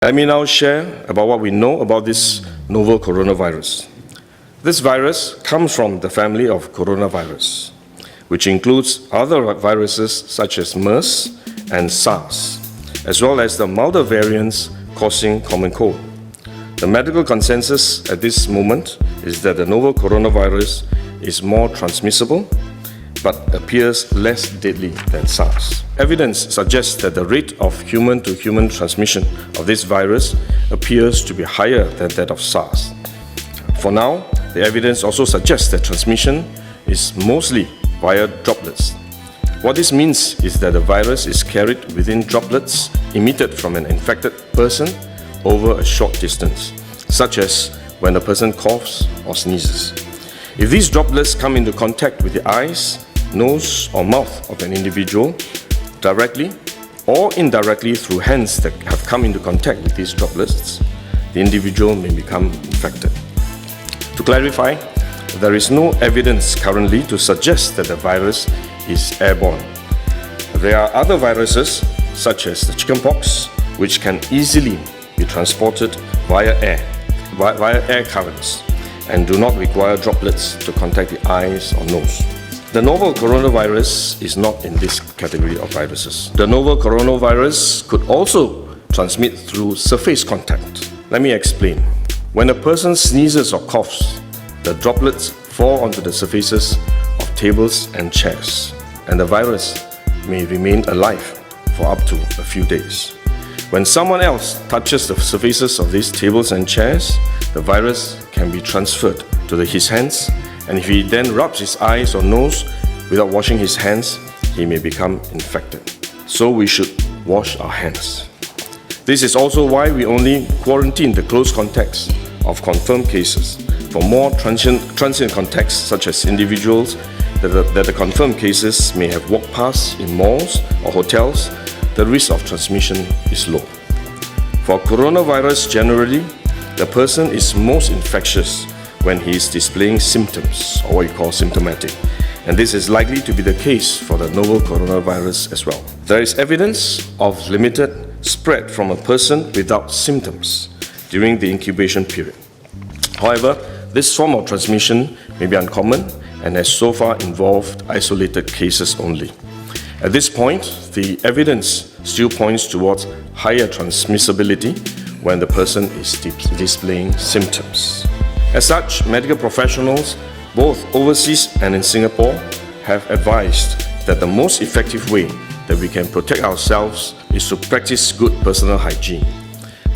Let me now share about what we know about this novel coronavirus. This virus comes from the family of coronavirus, which includes other viruses such as MERS and SARS, as well as the milder variants causing common cold. The medical consensus at this moment is that the novel coronavirus is more transmissible but appears less deadly than SARS. Evidence suggests that the rate of human-to-human transmission of this virus appears to be higher than that of SARS. For now, the evidence also suggests that transmission is mostly via droplets. What this means is that the virus is carried within droplets emitted from an infected person over a short distance, such as when a person coughs or sneezes. If these droplets come into contact with the eyes, nose or mouth of an individual, directly or indirectly through hands that have come into contact with these droplets, the individual may become infected. To clarify, there is no evidence currently to suggest that the virus is airborne. There are other viruses, such as the chickenpox, which can easily be transported via air currents and do not require droplets to contact the eyes or nose. The novel coronavirus is not in this category of viruses. The novel coronavirus could also transmit through surface contact. Let me explain. When a person sneezes or coughs, the droplets fall onto the surfaces of tables and chairs, and the virus may remain alive for up to a few days. When someone else touches the surfaces of these tables and chairs, the virus can be transferred to his hands, and if he then rubs his eyes or nose without washing his hands, he may become infected. So we should wash our hands. This is also why we only quarantine the close contacts of confirmed cases. For more transient contacts, such as individuals that the confirmed cases may have walked past in malls or hotels, the risk of transmission is low. For coronavirus generally, the person is most infectious when he is displaying symptoms, or what you call symptomatic. And this is likely to be the case for the novel coronavirus as well. There is evidence of limited spread from a person without symptoms during the incubation period. However, this form of transmission may be uncommon and has so far involved isolated cases only. At this point, the evidence still points towards higher transmissibility when the person is displaying symptoms. As such, medical professionals, both overseas and in Singapore, have advised that the most effective way that we can protect ourselves is to practice good personal hygiene.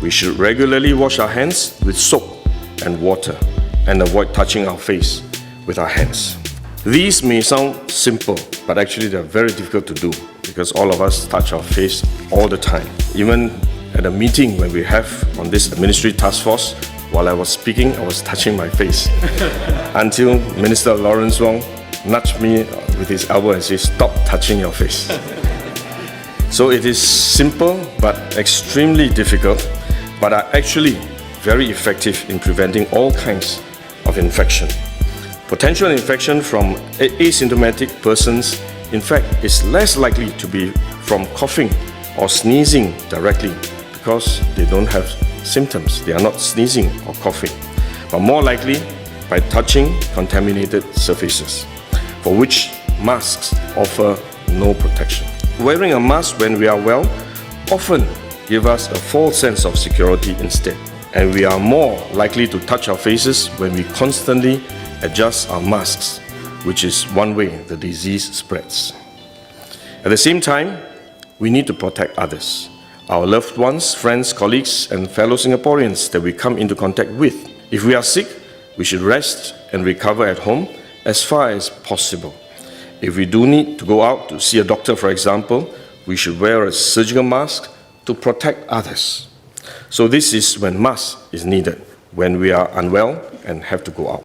We should regularly wash our hands with soap and water and avoid touching our face with our hands. These may sound simple, but actually they are very difficult to do because all of us touch our face all the time. Even at a meeting when we have on this administrative task force, while I was speaking, I was touching my face until Minister Lawrence Wong nudged me with his elbow and said, "Stop touching your face." So it is simple but extremely difficult, but are actually very effective in preventing all kinds of infection. Potential infection from asymptomatic persons, in fact, is less likely to be from coughing or sneezing directly because they don't have symptoms. They are not sneezing or coughing, but more likely by touching contaminated surfaces, for which masks offer no protection. Wearing a mask when we are well often gives us a false sense of security instead, and we are more likely to touch our faces when we constantly adjust our masks, which is one way the disease spreads. At the same time, we need to protect others, our loved ones, friends, colleagues, and fellow Singaporeans that we come into contact with. If we are sick, we should rest and recover at home as far as possible. If we do need to go out to see a doctor, for example, we should wear a surgical mask to protect others. So this is when mask is needed, when we are unwell and have to go out.